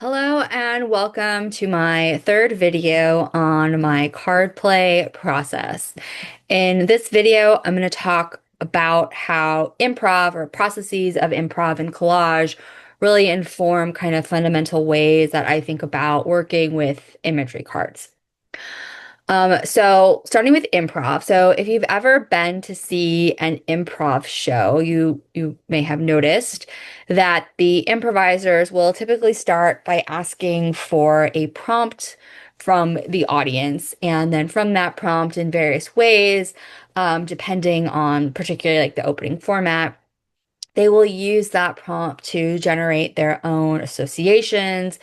Hello and welcome to my third video on my card play process. In this video, I'm going to talk about how improv or processes of improv and collage really inform kind of fundamental ways that I think about working with imagery cards. So starting with improv. So if you've ever been to see an improv show, you may have noticed that the improvisers will typically start by asking for a prompt from the audience, and then from that prompt in various ways, depending on particularly like the opening format. They will use that prompt to generate their own associations,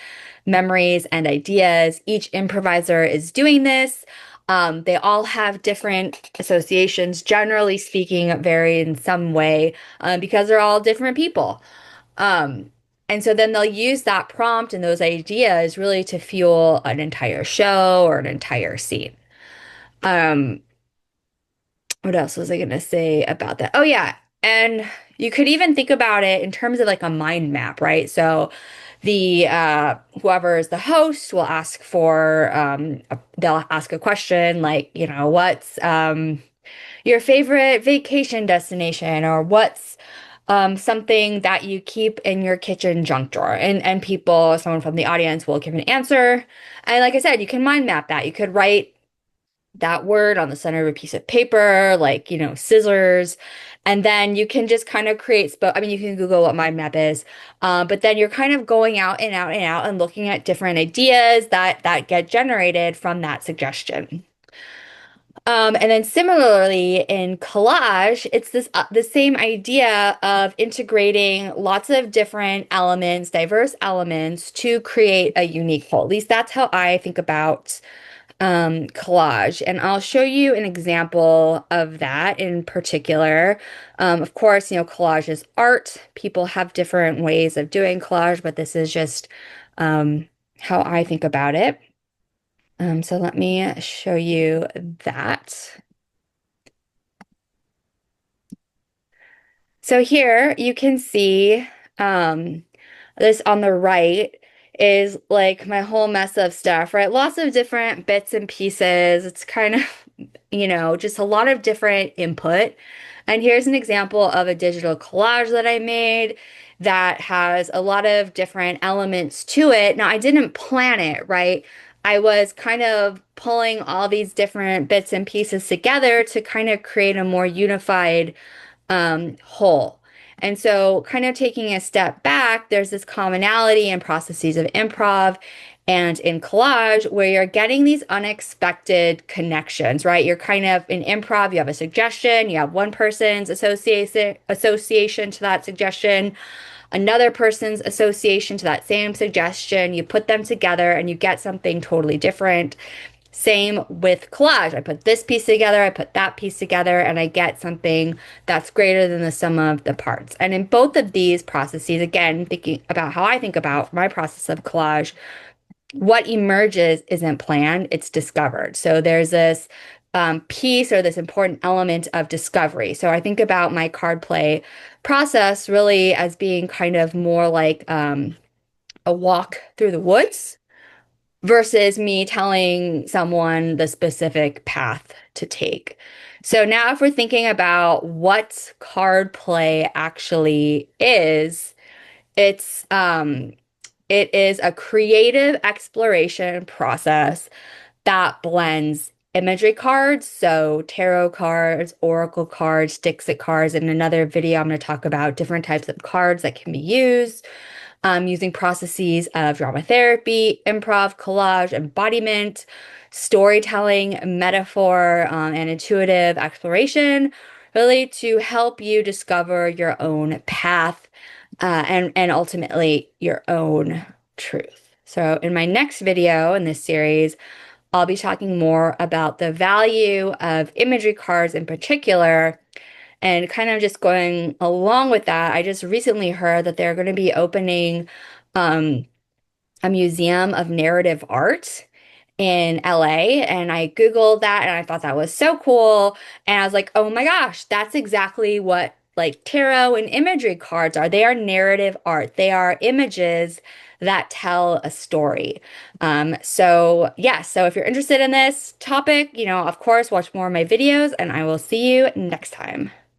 memories, and ideas. Each improviser is doing this. They all have different associations, generally speaking, vary in some way because they're all different people. Um, and so then they'll use that prompt and those ideas really to fuel an entire show or an entire scene. Um, what else was I going to say about that? Oh, yeah. And you could even think about it in terms of like a mind map, right? So the whoever is the host will ask for they'll ask a question like, what's your favorite vacation destination, or what's something that you keep in your kitchen junk drawer? And people, someone from the audience will give an answer. And like I said, you can mind map that. You could write that word on the center of a piece of paper, like, scissors. And then you can just kind of create, I mean, you can Google what mind map is, but then you're kind of going out and out and out and looking at different ideas that get generated from that suggestion. And then similarly in collage, it's this the same idea of integrating lots of different elements, diverse elements to create a unique whole. At least that's how I think about collage. And I'll show you an example of that in particular. Of course, collage is art. People have different ways of doing collage, but this is just how I think about it. So let me show you that. So here you can see this on the right is like my whole mess of stuff, right? Lots of different bits and pieces. It's kind of, just a lot of different input. And here's an example of a digital collage that I made that has a lot of different elements to it. Now, I didn't plan it, right? I was kind of pulling all these different bits and pieces together to kind of create a more unified whole. And so, kind of taking a step back, there's this commonality in processes of improv and in collage where you're getting these unexpected connections, right? You're kind of in improv, you have a suggestion, you have one person's association to that suggestion, another person's association to that same suggestion. You put them together and you get something totally different. Same with collage. I put this piece together, I put that piece together, and I get something that's greater than the sum of the parts. And in both of these processes, again, thinking about how I think about my process of collage, what emerges isn't planned, it's discovered. So there's this piece or this important element of discovery. So I think about my card play process really as being kind of more like a walk through the woods versus me telling someone the specific path to take. So now if we're thinking about what card play actually is, it is a creative exploration process that blends imagery cards, so tarot cards, oracle cards, Dixit cards. In another video, I'm going to talk about different types of cards that can be used using processes of drama therapy, improv, collage, embodiment, storytelling, metaphor, and intuitive exploration, really to help you discover your own path and ultimately your own truth. So in my next video in this series, I'll be talking more about the value of imagery cards in particular. And kind of just going along with that, I just recently heard that they're going to be opening um, a museum of narrative art in LA. And I Googled that and I thought that was so cool. And I was like, oh my gosh, that's exactly what like tarot and imagery cards are. They are narrative art. They are images that tell a story. So yeah, so if you're interested in this topic, of course, watch more of my videos and I will see you next time.